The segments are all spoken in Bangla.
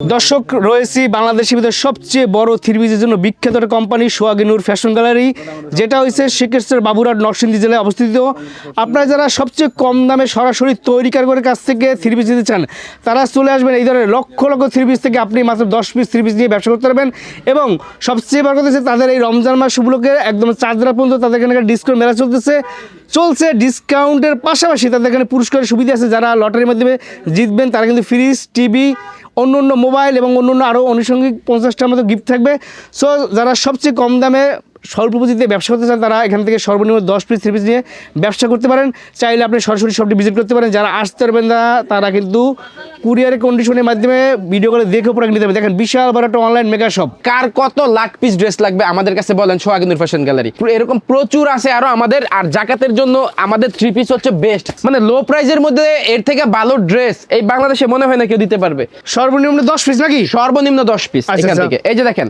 দর্শক রয়েছি বাংলাদেশের ভিতরে সবচেয়ে বড় থ্রি পিসের জন্য বিখ্যাত একটা কোম্পানি সোহাগিনুর ফ্যাশন গ্যালারি, যেটা হচ্ছে শিক্ষার্থীর বাবুরহাট নরসিংদী জেলায় অবস্থিত। আপনারা যারা সবচেয়ে কম দামে সরাসরি তৈরি কারিগরের কাছ থেকে থ্রি পিস নিতে চান, তারা চলে আসবেন এই ধরনের লক্ষ লক্ষ থ্রি পিস থেকে আপনি মাত্র 10 পিস থ্রি পিস নিয়ে ব্যবসা করতে পারবেন। এবং সবচেয়ে বড় কথা হচ্ছে তাদের এই রমজান মাস উপলক্ষে একদম 4 দিন পর্যন্ত তাদের এখানে ডিসকাউন্ট মেলা চলছে। ডিসকাউন্টের পাশাপাশি তাদের এখানে পুরস্কারের সুবিধা আছে। যারা লটারির মাধ্যমে জিতবেন তারা কিন্তু ফ্রিজ, টিভি, অন্য মোবাইল এবং অন্য আরও আনুষঙ্গিক 50টার মতো গিফট থাকবে। সো যারা সবচেয়ে কম দামে স্বল্প পুঁজিতে ব্যবসা করতে চান, তারা এখান থেকে সর্বনিম্ন 10 পিস থ্রি পিস নিয়ে ব্যবসা করতে পারেন। চাইলে আপনি সরাসরি শপটি ভিজিট করতে পারেন। যারা আসতে পারবেন না তারা কিন্তু কুরিয়ারের কন্ডিশনের মাধ্যমে ভিডিও কলে দেখে প্রোডাক্ট নিতে পারবেন। দেখেন বিশাল বড় একটা অনলাইন মেগা শপ। কার কত লাখ পিস ড্রেস লাগবে আমাদের কাছে বলেন, সোহাগিনুর ফ্যাশন গ্যালারি এরকম প্রচুর আছে আরো আমাদের। আর জাকাতের জন্য আমাদের থ্রি পিস হচ্ছে বেস্ট, মানে লো প্রাইজের মধ্যে এর থেকে ভালো ড্রেস এই বাংলাদেশে মনে হয় না কেউ দিতে পারবে। সর্বনিম্ন 10 পিস নাকি? সর্বনিম্ন 10 পিস এখান থেকে। এই যে দেখেন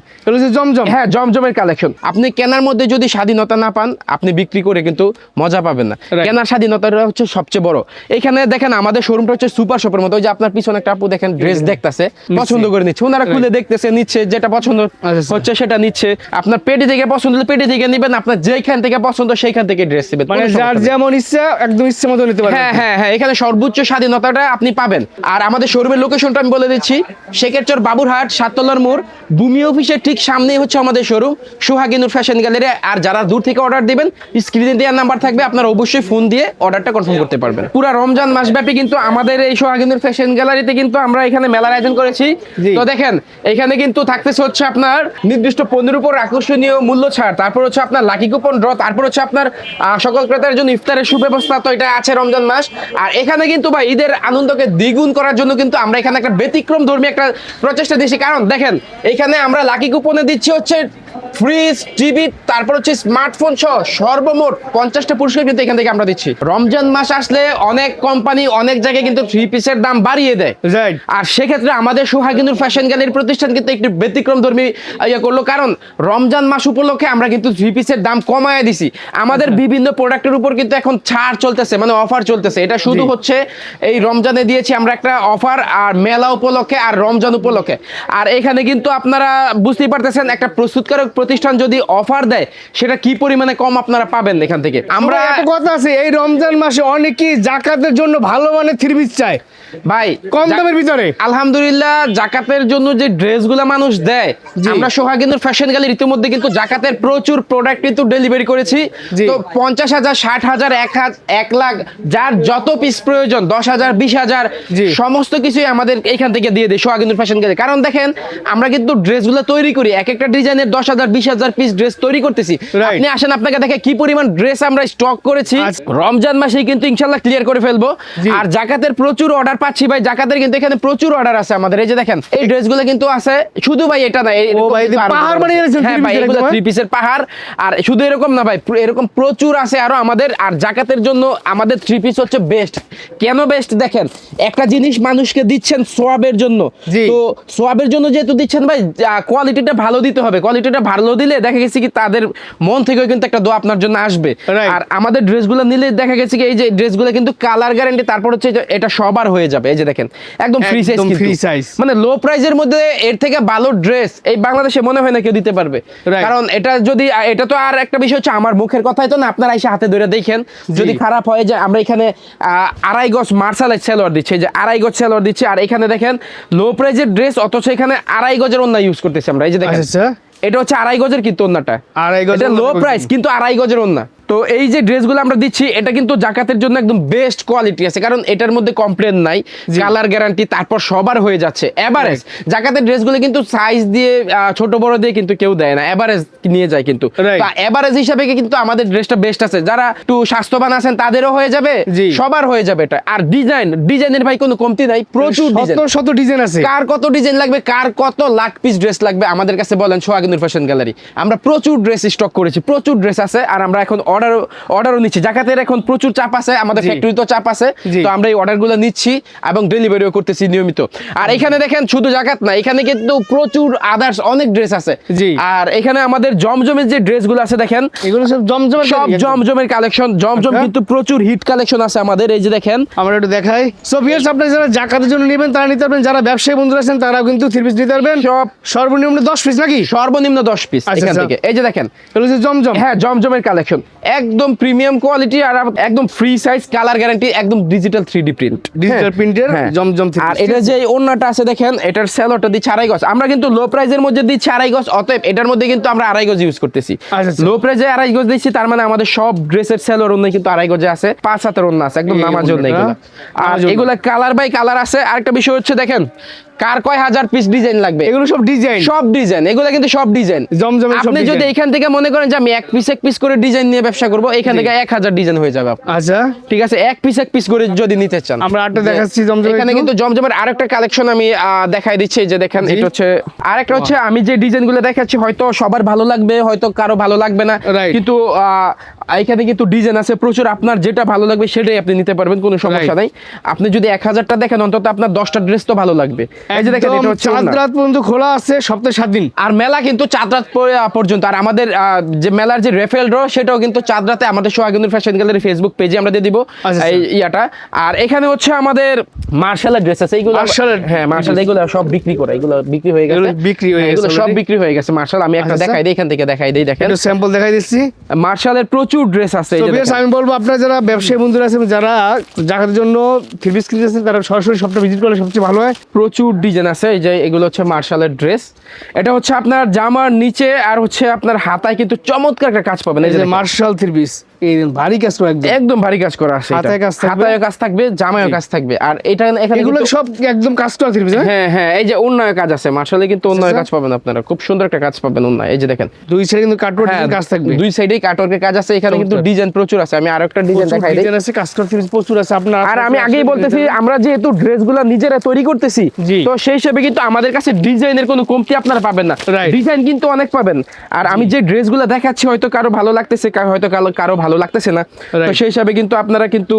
জমজম, হ্যাঁ জমজমের কালেকশন। আপনি কেনার মধ্যে যদি স্বাধীনতা না পান, আপনি বিক্রি করে কিন্তু মজা পাবেন না। কেনার স্বাধীনতাটা হচ্ছে সবচেয়ে বড়। এখানে দেখেন আমাদের শোরুমটা হচ্ছে সুপার শপের মতো। ওই যে আপনার পিছনে একটা আপু দেখেন ড্রেস দেখতেছে, পছন্দ করে নিচ্ছে, ওনারা খুলে দেখতেছে, নিচ্ছে, যেটা পছন্দ হচ্ছে সেটা নিচ্ছে। আপনার পেটি থেকে পছন্দ হলে পেটি থেকে নেবেন, আপনার যেখান থেকে পছন্দ সেইখান থেকে ড্রেস নেবেন, মানে যার যেমন ইচ্ছা একদম ইচ্ছে মতো নিতে পারবেন। হ্যাঁ, এখানে সর্বোচ্চ স্বাধীনতাটা আপনি পাবেন। আর আমাদের শোরুমের লোকেশনটা আমি বলে দিচ্ছি, শেখেরচর বাবুরহাট 7 তলার মোড়, ভূমি অফিসের ঠিক সামনেই হচ্ছে আমাদের শোরুম সোহাগিনুর ফ্যাশন গ্যালারি। আর যারা দূর থেকে অর্ডার দিবেন, স্ক্রিনে দেওয়ার নাম্বার থাকবে, আপনারা অবশ্যই ফোন দিয়ে অর্ডারটা কনফার্ম করতে পারবেন। পুরো রমজান মাসব্যাপী কিন্তু আমাদের এই সোহাগিনুর ফ্যাশন গ্যালারিতে কিন্তু আমরা এখানে মেলার আয়োজন করেছি। তো দেখেন এখানে কিন্তু থাকতেছে হচ্ছে আপনার নির্দিষ্ট পণ্যের উপর আকর্ষণীয় মূল্য ছাড়, তারপর হচ্ছে আপনার লাকি কুপন ড্র, তারপর হচ্ছে আপনার সকল ক্রেতার জন্য ইফতারের সুব্যবস্থা। তো এটা আছে রমজান মাস। আর এখানে কিন্তু ভাই ঈদের আনন্দকে দ্বিগুণ করার জন্য কিন্তু আমরা এখানে একটা ব্যতিক্রম ধর্মী একটা প্রচেষ্টা দিয়েছি। কারণ দেখেন এখানে আমরা লাকি কুপনে দিচ্ছি হচ্ছে ফ্রিজ, টিভি, তারপর হচ্ছে স্মার্টফোন সহ সর্বমোট 50টা পুরস্কার কিন্তু এখান থেকে আমরা দিচ্ছি। রমজান মাস আসলে অনেক কোম্পানি অনেক জায়গায় কিন্তু থ্রি পিসের দাম বাড়িয়ে দেয়। আর সেক্ষেত্রে আমাদের সোহাগিনুর ফ্যাশন গ্যালারির প্রতিষ্ঠান কিন্তু একটি ব্যতিক্রম ধর্মী ইয়ে করলো। কারণ রমজান মাস উপলক্ষে আমরা কিন্তু থ্রি পিসের দাম কমায় দিছি। আমাদের বিভিন্ন প্রোডাক্টের উপর কিন্তু এখন ছাড় চলতেছে, মানে অফার চলতেছে। এটা শুধু হচ্ছে এই রমজানে দিয়েছি আমরা একটা অফার, আর মেলা উপলক্ষে আর রমজান উপলক্ষে। আর এখানে কিন্তু আপনারা বুঝতেই পারতেছেন একটা প্রস্তুতকারক প্রতিষ্ঠান যদি অফার দেয় সেটা কি পরিমাণে কম আপনারা পাবেন এখান থেকে। আমরা একটা কথা আছে, এই রমজান মাসে অনেকেই জাকাতের জন্য ভালো মানের থ্রি পিস চায় ভাই কম দামের ভিতরে। আলহামদুলিল্লাহ জাকাতের জন্য যে ড্রেসগুলো মানুষ দেয়, আমরা সোহাগিনুর ফ্যাশন গ্যালারি ইতিমধ্যে কিন্তু জাকাতের প্রচুর প্রোডাক্ট কিন্তু ডেলিভারি করেছি। তো 50,000, 60,000, 1 লাখ যার যত পিস প্রয়োজন, 10,000, 20,000 সমস্ত কিছুই আমাদের এখান থেকে দিয়ে দেয় সোহাগিনুর ফ্যাশন গ্যালারি। কারণ দেখেন আমরা কিন্তু ড্রেসগুলো তৈরি করি, এক একটা ডিজাইনের 10,000, 20,000 পিস ড্রেস তৈরি করতেছি। আপনি আসেন, আপনাকে দেখে কি পরিমাণ ড্রেস আমরা স্টক করেছি। রমজান মাসেই কিন্তু ইনশাআল্লাহ ক্লিয়ার করে ফেলবো। আর জাকাতের প্রচুর অর্ডার পাচ্ছি ভাই, জাকাতের কিন্তু এখানে প্রচুর অর্ডার আছে আমাদের। এই যে দেখেন এই ড্রেসগুলো কিন্তু আছে, শুধু ভাই এটা না, পাহাড় বানিয়ে রেখেছেন। হ্যাঁ ভাই, এগুলো থ্রি পিসের পাহাড়। আর শুধু এরকম না ভাই, এরকম প্রচুর আছে আরো আমাদের। আর জাকাতের জন্য আমাদের থ্রি পিস হচ্ছে বেস্ট। কেন বেস্ট দেখেন, একটা জিনিস মানুষকে দিচ্ছেন সোয়াবের জন্য। তো সোয়াবের জন্য যেহেতু দিচ্ছেন ভাই, কোয়ালিটিটা ভালো দিতে হবে। কোয়ালিটিটা ভালো দিলে দেখা গেছে কি তাদের মন থেকেও কিন্তু একটা দোয়া আপনার জন্য আসবে। আর আমাদের ড্রেসগুলো নিলে দেখা গেছে কি এই যে ড্রেসগুলো কিন্তু কালার গ্যারান্টি, তারপর হচ্ছে এটা সবার হয়ে যাবে। এই যে দেখেন একদম ফ্রি সাইজ, মানে লো প্রাইজের মধ্যে এর থেকে ভালো ড্রেস এই বাংলাদেশে মনে হয় না কেউ দিতে পারবে। কারণ এটা যদি, এটা তো আর একটা বিষয় হচ্ছে আমার মুখের কথাই তো না, আপনারা এসে হাতে ধরে দেখেন। যদি খারাপ হয় যে আমরা এখানে 2.5 গজ মার্শালাইজ সেলোয়ার দিচ্ছি, যে 2.5 গজ সেলোয়ার দিচ্ছি। আর এখানে দেখেন লো প্রাইজের ড্রেস, অথচ এখানে 2.5 গজের ওন্না ইউজ করতেছি আমরা। এই যে দেখেন এটা হচ্ছে 2.5 গজের কিন্তু ওন্নাটা, এটা লো প্রাইস কিন্তু 2.5 গজের ওন্না। তো এই যে ড্রেসগুলো আমরা দিচ্ছি এটা কিন্তু জাকাতের জন্য একদম বেস্ট কোয়ালিটি আছে, কারণ এটার মধ্যে কমপ্লেন নাই, কালার গ্যারান্টি, তারপর সবার হয়ে যাচ্ছে এভারেজ। জাকাতের ড্রেসগুলো কিন্তু সাইজ দিয়ে ছোট বড় দিয়ে কিন্তু কেউ দেয় না, এভারেজ নিয়ে যায় কিন্তু। এভারেজ হিসাবে কিন্তু আমাদের ড্রেসটা বেস্ট আছে। যারা একটু স্বাস্থ্যবান আছেন তাদেরও হয়ে যাবে, সবার হয়ে যাবে এটা। আর ডিজাইনের ভাই কোনো কমতি নাই, প্রচুর শত ডিজাইন আছে। কার কত ডিজাইন লাগবে, কার কত লাখ পিস ড্রেস লাগবে আমাদের কাছে বলেন, সোহাগিনুর ফ্যাশন গ্যালারি আমরা প্রচুর ড্রেস স্টক করেছি, প্রচুর ড্রেস আছে। আর আমরা এখন অর্ডারও নিচ্ছি। জাকাতের এখন প্রচুর চাপ আছে, আমাদের জি। ফ্যাক্টরিতেও চাপ আছে, জি। তো আমরা এই অর্ডারগুলো নিচ্ছি এবং ডেলিভারিও করতেছি নিয়মিত। আর এখানে দেখেন শুধু জাকাত না, এখানে কিন্তু প্রচুর আদার্স অনেক ড্রেস আছে। জি। আর এখানে আমাদের জমজমের যে ড্রেসগুলো আছে দেখেন, এগুলো সব জমজমের সব জমজমের কালেকশন। জমজম আচ্ছা। কিন্তু প্রচুর হিট কালেকশন আছে আমাদের, এই যে দেখেন। আমরা একটু দেখাই। সো ভিউয়ার্স, আপনারা যারা জাকাতের জন্য নেবেন তারা নিতে পারবেন, যারা ব্যবসায়ী বন্ধুরা আছেন তারাও কিন্তু 3 পিস নিতে পারবেন। সব সর্বনিম্ন 10 পিস নাকি? সর্বনিম্ন 10 পিস আচ্ছা, এখান আচ্ছা। থেকে। এই যে দেখেন, এগুলো হচ্ছে জমজম। হ্যাঁ জমজমের কালেকশন, একদম প্রিমিয়াম কোয়ালিটি আর একদম ফ্রি সাইজ, কালার গ্যারান্টি, একদম ডিজিটাল 3D প্রিন্ট, ডিজিটাল প্রিন্টের জমজম থেকে। আর এটা যে ওন্নাটা আছে দেখেন, এটার সেলরটা দিচ্ছে 2.5 গজ। আমরা কিন্তু লো প্রাইজের মধ্যে দিচ্ছি 2.5 গজ, অতএব এটার মধ্যে কিন্তু আমরা 2.5 গজ ইউজ করতেছি। আচ্ছা, আচ্ছা। লো প্রাইজে 2.5 গজ দিচ্ছি, তার মানে আমাদের সব ড্রেসের সেলর ওন্না কিন্তু 2.5 গজে আছে, 5 হাতের ওন্না আছে, একদম এই নামার জন্য ওন্নাটা, এগুলো। আর নামার জন্য। এগুলা কালার বাই কালার আছে। আরেকটা বিষয় হচ্ছে দেখেন, কার কয় হাজার পিস ডিজাইন লাগবে, এগুলো সব ডিজাইন, সব ডিজাইন, এগুলো কিন্তু সব ডিজাইন। জমজমের সব আপনি যদি ডিজাইন। এখান থেকে মনে করেন যে আমি এক পিস করে ডিজাইন নিয়ে ব্যবসা করব, এখান থেকে 1000 ডিজাইন হয়ে যাবে আপনার। আচ্ছা, ঠিক আছে, এক পিস করে যদি নিতে চান। আমরা আরেকটা দেখাচ্ছি জমজমের এখানে একটু। কিন্তু জমজমের আরেকটা কালেকশন আমি দেখাই দিচ্ছি, এই যে দেখেন, জি। এটা হচ্ছে আরেকটা হচ্ছে, আমি যে ডিজাইনগুলো দেখাচ্ছি হয়তো সবার ভালো লাগবে, হয়তো কারো ভালো লাগবে না, Right. কিন্তু এখানে কিন্তু ডিজাইন আছে প্রচুর, আপনার যেটা ভালো লাগবে সেটাই আপনি নিতে পারবেন, কোনো সমস্যা Right. নাই। আপনি যদি 1000টা দেখেন, অন্তত আপনার 10টা ড্রেস তো ভালো লাগবে। এই যে দেখেন, এটা হচ্ছে চাঁদ ওড়না। রাত পর্যন্ত খোলা আছে, সপ্তাহে 7 দিন। আর মেলা কিন্তু চাঁদ রাত পর্যন্ত। আর আমাদের যে মেলার যে রেফেল ড্র, সেটাও কিন্তু চাঁদ রাতে আমাদের সোহাগিনুর ফ্যাশন গ্যালারি ফেসবুক পেজে আমরা দিয়ে দিব আচ্ছা, এই ইয়াটা। আর এখানে হচ্ছে আমাদের মার্শালের ড্রেস আছে, এইগুলো মার্শালের হ্যাঁ মার্শাল, এগুলো সব বিক্রি করে, এগুলো বিক্রি হয়ে গেছে, এগুলো বিক্রি হয়ে হ্যাঁ, এগুলো গেছে সব already? বিক্রি হয়ে গেছে মার্শাল। আমি একটা আচ্ছা। দেখাই দিই, এখান থেকে দেখাই দিই, দেখেন একটু স্যাম্পল দেখাই দিচ্ছি। মার্শালের প্রচুর ড্রেস আছে, এই তো যে বেশ, দেখেন। আমি বলবো আপনারা যারা ব্যবসায়ী বন্ধুরা আছেন, যারা জাকাতের জন্য 3 পিস কিনতেছেন, তারা সরাসরি শপটা ভিজিট করলে সবচেয়ে ভালো হয়। প্রচুর ডিজাইন আছে, এই যে এগুলো হচ্ছে মার্শালের ড্রেস। এটা হচ্ছে আপনার জামার নিচে আর হচ্ছে আপনার হাতায় কিন্তু চমৎকার একটা কাজ পাবেন, এই এই যে যে দেখেন। মার্শাল 3 পিস, এই ভারী কাজ করে একদম। একদম ভারী কাজ করা আছে, হাতায় কাজ থাকবে। হাতায় কাজ থাকবে, জামায়ও কাজ থাকবে। আর এটা এখানে এগুলো কিন্তু- সব একদম কাজ করা 3 পিস। হ্যাঁ হ্যাঁ, এই যে উন্নয় কাজ আছে মার্শালে, কিন্তু উন্নয় আচ্ছা। কাজ পাবেন আপনারা, খুব সুন্দর একটা কাজ পাবেন উন্নয়, এই যে দেখেন। দুই সাইডে কিন্তু কাটওয়ার্ক হ্যাঁ, কাজ থাকবে। দুই সাইডেই কাটওয়ার্কের কাজ আছে, এখানে কিন্তু চমৎকার। ডিজাইন প্রচুর আছে। আমি আরেকটা ডিজাইন প্রচুর দেখাই দিই। ডিজাইন আছে, কাজ করা 3 পিস প্রচুর আছে। আপনার আর আমি আগেই বলতেছি, আমরা যেহেতু ড্রেসগুলো নিজেরা তৈরি করতেছি, জি। তো সেই হিসেবে কিন্তু আমাদের কাছে ডিজাইনের কোনো কমতি আপনারা পাবেন না, Right. ডিজাইন কিন্তু অনেক পাবেন। আর আমি যে ড্রেসগুলো দেখাচ্ছি হয়তো কারো ভালো লাগতেছে, হয়তো কারো ভালো লাগতেছে না, তো Right. সেই হিসাবে কিন্তু আপনারা কিন্তু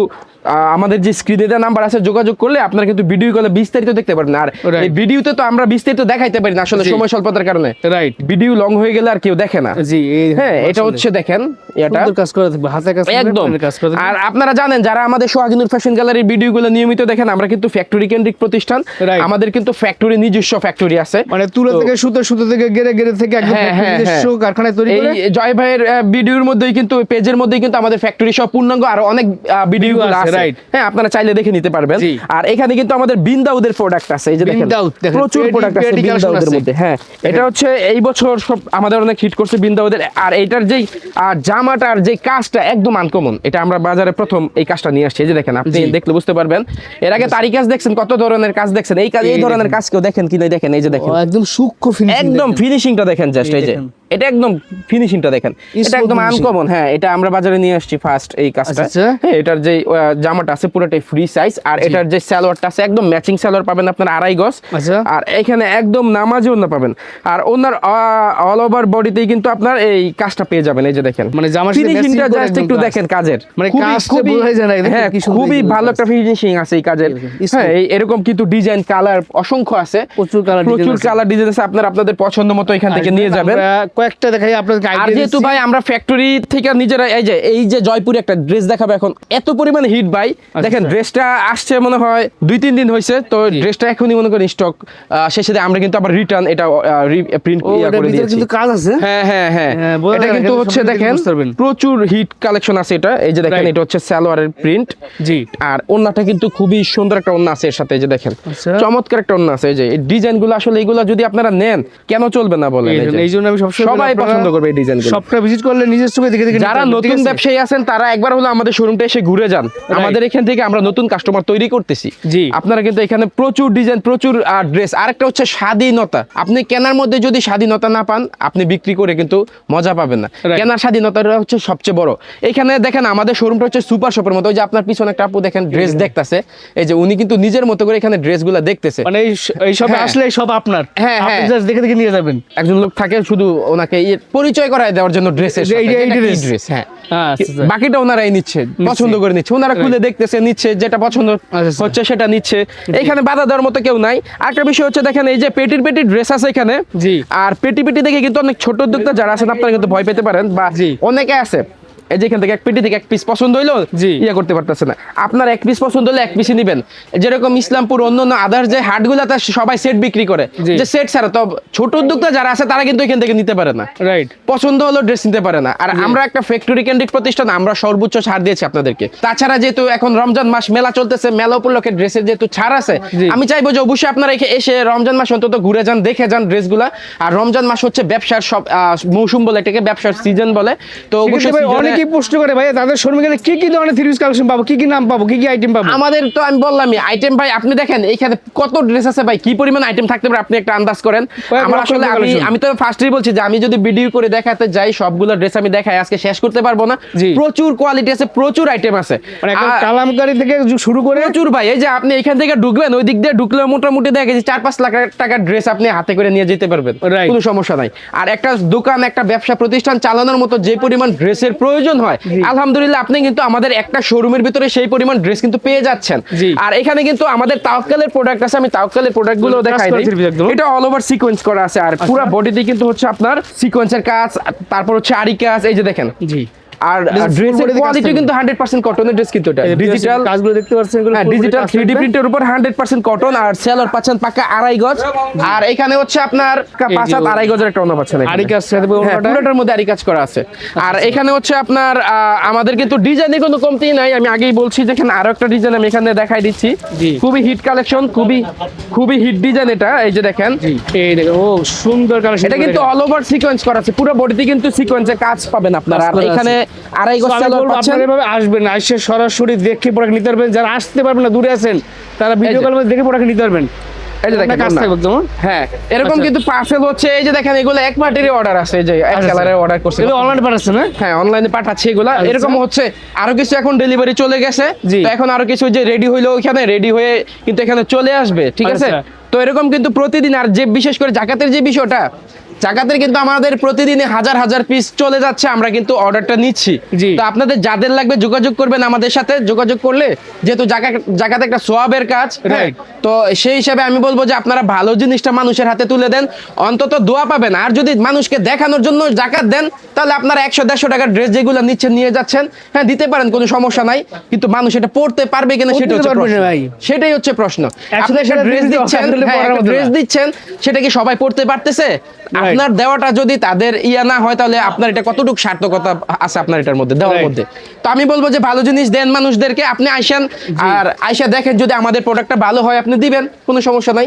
আমাদের যে স্ক্রিনে দেওয়া নাম্বার আছে, যোগাযোগ করলে আপনারা কিন্তু ভিডিও কলে বিস্তারিত দেখতে পারেন। আর Right. এই ভিডিওতে তো আমরা বিস্তারিত দেখাইতে পারি না আসলে, জি। সময় স্বল্পতার কারণে। রাইট, ভিডিও লং হয়ে গেলে আর কেউ দেখে না। জি। হ্যাঁ, এটা হচ্ছে দেখেন, এটা সুন্দর কাজ করা থাকবে, হাতে কাজ থাকবে, একদম। প্যানেলে কাজ করা থাকবে। আর আপনারা জানেন, যারা আমাদের সোহাগিনুর ফ্যাশন গ্যালারির ভিডিওগুলো নিয়মিত দেখেন, আমরা কিন্তু ফ্যাক্টরি কেন্দ্রিক প্রতিষ্ঠান, Right. আমাদের কিন্তু ফ্যাক্টরি, নিজস্ব ফ্যাক্টরি আছে। মানে তুলো তো- থেকে সুতো থেকে গেরে থেকে একদম হ্যাঁ, factory হ্যাঁ, নিজস্ব হ্যাঁ। কারখানায় তৈরি এই করে। জয় ভাইয়ের ভিডিওর মধ্যেই কিন্তু, পেজের মধ্যেই কিন্তু আমাদের ফ্যাক্টরি সব পূর্ণাঙ্গ আর অনেক ভিডিও আছে, আছে, right. হ্যাঁ, আপনারা চাইলে দেখে নিতে পারবেন। জি। আর এখানে কিন্তু আমাদের বিন্দাউদের প্রোডাক্ট আছে, এই যে দেখেন, বিন্দাউদ, দেখেন, প্রচুর পেডি- প্রোডাক্ট আছে পেডি collection বিন্দাউদের আছে। মধ্যে। হ্যাঁ, এটা হচ্ছে এই বছর সব আমাদের অনেক হিট করছে বিন্দাউদের। আর এটার যেই জামাটার যে কাজটা একদম আনকমন, এটা আমরা বাজারে প্রথম এই কাজটা নিয়ে আসছি, এই যে দেখেন, আপনি জি। দেখলে বুঝতে পারবেন। এর আগে তারি কাজ দেখছেন, কত ধরনের কাজ দেখছেন, এই ধরনের কাজ কেউ দেখেন কি নাই, দেখেন, এই যে দেখেন, একদম সূক্ষ্ম ফিনিশিং, একদম ফিনিশিংটা দেখেন, জাস্ট এই যে দেখেন। এটা একদম ফিনিশিংটা দেখেন, এটা Smooth একদম finishing। আনকমন। হ্যাঁ, এটা আমরা বাজারে নিয়ে আসছি ফার্স্ট এই কাজটা। আচ্ছা। হ্যাঁ, এটার যে জামাটা আছে পুরোটাই ফ্রি সাইজ, আর এটার যে সালোয়ারটা আছে একদম ম্যাচিং সালোয়ার পাবেন আপনার 2.5 গজ। আচ্ছা। আর এখানে একদম নামাজি ওড়না পাবেন, আর ওনার অল ওভার বডিতেই কিন্তু আপনার এই কাজটা পেয়ে যাবেন, এই যে দেখেন, মানে জামার সাথে ফিনিশিংটা matching করে জাস্ট একদম একটু কাজ। দেখেন কাজের, মানে খুবই- কাজটা খুবই- বোঝাই যায় না, দেখেন হ্যাঁ, কি সুন্দর খুবই এগুলো ভালো কাজ। একটা ফিনিশিং আছে এই কাজের। Smooth। হ্যাঁ, এরকম কিন্তু ডিজাইন কালার অসংখ্য আছে, প্রচুর colour design প্রচুর আছে। কালার ডিজাইন আছে, আপনাদের পছন্দ মতো এখান থেকে নিয়ে যাবেন। আমরা কয়েকটা দেখাই আপনাদেরকে আর আইডিয়া যেহেতু ভাই আমরা ফ্যাক্টরি থেকে নিজেরা, এই যে জয়পুরে একটা ড্রেস দেখাবো এখন, এত পরিমাণে হিট ভাই, দেখেন ড্রেসটা আসছে মনে হয় 2-3 দিন হয়েছে, তো ড্রেসটা এখনই মনে করেন স্টক শেষে আমরা কিন্তু আবার রিটার্ন এটা প্রিন্ট করে দিয়েছি। কিন্তু কাজ আছে। হ্যাঁ হ্যাঁ হ্যাঁ, হ্যাঁ, বোঝা এটা যায় না, কিন্তু কিন্তু হচ্ছে সবকিছু দেখেন বুঝতে পারবেন। প্রচুর হিট কালেকশন আছে এটা, এই যে দেখেন, Right. এটা হচ্ছে সালোয়ারের প্রিন্ট। জি। আর ওন্নাটা কিন্তু খুবই সুন্দর একটা ওন্না আছে এর সাথে, এই যে দেখেন, আচ্ছা। চমৎকার একটা ওন্না আছে। এই যে এই ডিজাইনগুলো আসলে এগুলো যদি আপনারা নেন, কেন চলবে না বলেন? এই যে। এই জন্য আমি সবসময় বলি সবাই আপনারা পছন্দ করবে এই ডিজাইনগুলো। সবটা ভিজিট করলে নিজের চোখে দেখে দেখে যারা নিতে পারবেন, ঠিক নতুন আছে? ব্যবসায়ী আছেন, তারা একবার হলো আমাদের শোরুমটা এসে ঘুরে যান। আমাদের এখান থেকে আমরা নতুন কাস্টমার তৈরি করতেছি। জি। আপনারা কিন্তু এখানে প্রচুর ডিজাইন, প্রচুর ড্রেস। আরেকটা হচ্ছে স্বাধীনতা, আপনি কেনার মধ্যে যদি স্বাধীনতা না পান, আপনি বিক্রি করে কিন্তু মজা পাবেন না। Right. কেনার স্বাধীনতাটা হচ্ছে সবচেয়ে বড়। এখানে দেখেন আমাদের শোরুমটা হচ্ছে সুপার শপের মতো, ওই যে আপনার পিছনে একটা আপু দেখেন ড্রেস দেখতেছে, এই যে উনি কিন্তু নিজের মতো করে এখানে ড্রেসগুলো দেখতেছে। মানে এই সব হ্যাঁ। আসলে সব আপনার, হ্যাঁ, আপনি হ্যাঁ। জাস্ট দেখে দেখে নিয়ে যাবেন। একজন লোক থাকে শুধু ওনাকে পরিচয় করায় দেওয়ার জন্য ড্রেসের যে এই সাথে, যে এই যে এটা কি dress। ড্রেস। হ্যাঁ, আচ্ছা। বাকিটা ওনারাই নিচ্ছে, পছন্দ করে নিচ্ছে, ওনারা খুলে দেখতেছে, নিচ্ছে, যেটা পছন্দ আচ্ছা। হচ্ছে সেটা নিচ্ছে। এখানে বাধা দেওয়ার মতো কেউ নাই। আরেকটা বিষয় হচ্ছে দেখেন এই যে পেটি ড্রেস আছে এখানে, জি। আর পেটি দেখে কিন্তু অনেক ছোট উদ্যোক্তা যারা আছেন আপনারা কিন্তু ভয় পেতে পারেন, বা জি। অনেকে আছে এই যে এখান থেকে এক পেটি থেকে এক পিস পছন্দ হইলো, জি। ইয়ে করতে পারতেছে না। আপনার এক পিস পছন্দ হলে এক পিসই নিবেন। যেরকম ইসলামপুর অন্যান্য আদার্স যে হাটগুলাতে সবাই সেট বিক্রি করে, জি। যে সেট ছাড়া, তো ছোট উদ্যোক্তা যারা আছে তারা কিন্তু এখান থেকে নিতে পারে না, রাইট। পছন্দ হলো ড্রেস নিতে পারে না। আর আমরা একটা ফ্যাক্টরি কেন্দ্রিক প্রতিষ্ঠান, আমরা সর্বোচ্চ ছাড় দিয়েছি আপনাদেরকে। তাছাড়া যেহেতু এখন রমজান মাস মেলা চলতেছে, মেলা উপলক্ষে ড্রেসের যেহেতু ছাড় আছে, জি। আমি চাইবো যে অবশ্যই আপনারা এসে রমজান মাস অন্তত ঘুরে যান, দেখে যান ড্রেসগুলা। আর রমজান মাস হচ্ছে ব্যবসার সব মৌসুম বলে, এটাকে ব্যবসার সিজন বলে। তো অবশ্যই ভাই season-এ- অনেকেই প্রশ্ন করে ভাই তাদের শোরুমে গেলে কি ধরনের থ্রি পিস কালেকশন পাবো, কি নাম পাবো, কি আইটেম পাবো? আমাদের তো আমি বললামই আইটেম ভাই, আপনি দেখেন এইখানে কত ড্রেস আছে ভাই, কি পরিমাণ আইটেম থাকতে পারে আপনি একটা আন্দাজ করেন। কয়েক আমার লক্ষ আসলে collection। আমি তো ফার্স্টই বলছি যে আমি যদি ভিডিও করে দেখাতে যাই সবগুলো ড্রেস আমি দেখাই আজকে শেষ করতে পারবো না। জি। প্রচুর কোয়ালিটি আছে, প্রচুর আইটেম আছে, মানে একদম আর কালামকারী থেকে শুরু করে প্রচুর ভাই। এই যে আপনি এখান থেকে ঢুকবেন, ওই দিক দিয়ে ঢুকলে মোটামুটি দেখা গেছে 4-5 লাখ টাকার ড্রেস আপনি হাতে করে নিয়ে যেতে পারবেন, Right. কোনো সমস্যা নাই। আর একটা দোকান, একটা ব্যবসা প্রতিষ্ঠান চালানোর মতো যে পরিমাণ ড্রেসের প্রয়োজন হয়, আলহামদুলিল্লাহ আপনি কিন্তু আমাদের একটা শোরুমের ভিতরে সেই পরিমাণ ড্রেস কিন্তু পেয়ে যাচ্ছেন। জি। আর এখানে কিন্তু আমাদের তাওয়াক্কালের প্রোডাক্ট আছে, আমি তাওয়াক্কালের প্রোডাক্ট গুলো দেখাই কাজ দিই। করা একদম। এটা অল ওভার সিকোয়েন্স করা আছে, আর পুরো বডিতে কিন্তু হচ্ছে আপনার সিকোয়েন্সের কাজ, তারপর হচ্ছে আরি কাজ, এই যে দেখেন। জি। আর Full ড্রেসের body তে কাজ কোয়ালিটি থাকবে। কিন্তু 100% কটনের ড্রেস, কিন্তু এটা ডিজিটাল কাজগুলো দেখতে পাচ্ছেন, এগুলো হ্যাঁ, full body ডিজিটাল কাজ 3D থাকবে। প্রিন্টের উপর 100% কটন, আর সেলর পাচ্ছেন পাক্কা 2.5 গজ। আর এখানে হচ্ছে আপনার 5 2.5 গজের একটা ওড়না পাচ্ছেন এখানে। আরি কাজ সাথে হ্যাঁ, ওড়নাটা। পুরোটার মধ্যে আরি কাজ করা আছে। আর এখানে হচ্ছে আপনার আমাদের কিন্তু ডিজাইনে কোনো কমতি নাই। আমি আগেই বলছি যে এখানে আরো একটা ডিজাইন আমি এখানে দেখাই দিচ্ছি, জি। খুবই হিট কালেকশন, খুবই হিট ডিজাইন এটা। এই যে দেখেন, জি, এই দেখো, ও সুন্দর কালেকশন। এটা কিন্তু অল ওভার সিকোয়েন্স করা আছে, পুরো বডিতে কিন্তু সিকোয়েন্সের কাজ পাবেন আপনারা। আর কাজ করা আছে। এখানে 2.5 গজ সেলর পাচ্ছেন। আপনারা এভাবে আসবেন, আসে সরাসরি দেখে প্রোডাক্ট নিতে পারবেন। যারা আসতে পারবেন না, দূরে আছেন, তারা ভিডিও যে। কলের মধ্যে দেখে প্রোডাক্ট নিতে পারবেন। এই যে দেখেন কাজ ওড়না। থাকবে একদম। হ্যাঁ, এরকম আচ্ছা। কিন্তু পার্সেল হচ্ছে, এই যে দেখেন এগুলো এক মাটির অর্ডার আছে, এই যে এক আচ্ছা, কালারের অর্ডার করছে। এগুলো অনলাইনে পাঠাচ্ছেন না? হ্যাঁ, অনলাইনে পাঠাচ্ছি এগুলা। আচ্ছা। এরকম হচ্ছে আরো কিছু এখন ডেলিভারি চলে গেছে, জি। তো এখন আরো কিছু যে রেডি হইলো ওইখানে রেডি হয়ে কিন্তু এখানে চলে আসবে, ঠিক আছে? আচ্ছা। তো এরকম কিন্তু প্রতিদিন, আর যে বিশেষ করে জাকাতের যে বিষয়টা, জাকাতের কিন্তু আমাদের প্রতিদিনে হাজার পিস চলে যাচ্ছে, আমরা কিন্তু অর্ডারটা নিচ্ছি। জি। তো আপনাদের যাদের লাগবে যোগাযোগ করবেন আমাদের সাথে, যোগাযোগ করলে যেহেতু জাকাত একটা সোয়াবের কাজ, হ্যাঁ, Right. তো সেই হিসাবে আমি বলবো যে আপনারা ভালো জিনিসটা মানুষের হাতে তুলে দেন, অন্তত দোয়া পাবেন। আর যদি মানুষকে দেখানোর জন্য জাকাত দেন, তাহলে আপনারা 100-150 টাকার ড্রেস যেগুলো নিচ্ছেন নিয়ে যাচ্ছেন, হ্যাঁ দিতে পারেন, কোনো সমস্যা নাই। কিন্তু মানুষ এটা পড়তে পারবে কিনা সেটা পড়তে হচ্ছে পারবে না প্রশ্ন। ভাই। সেটাই হচ্ছে প্রশ্ন। আপনি একটা 100 ড্রেস দিচ্ছেন, পড়ার মতো না। ড্রেস দিচ্ছেন, সেটা কি সবাই পড়তে পারতেছে? আপনার দেওয়াটা যদি তাদের ইয়া না হয়, তাহলে আপনার এটা কতটুকু সার্থকতা আছে আপনার এটার মধ্যে দেওয়ার Right. মধ্যে? তো আমি বলবো যে ভালো জিনিস দেন মানুষদেরকে, আপনি আইসেন, আর আইসা দেখেন যদি আমাদের প্রোডাক্টটা ভালো হয় আপনি দিবেন, কোনো সমস্যা নাই।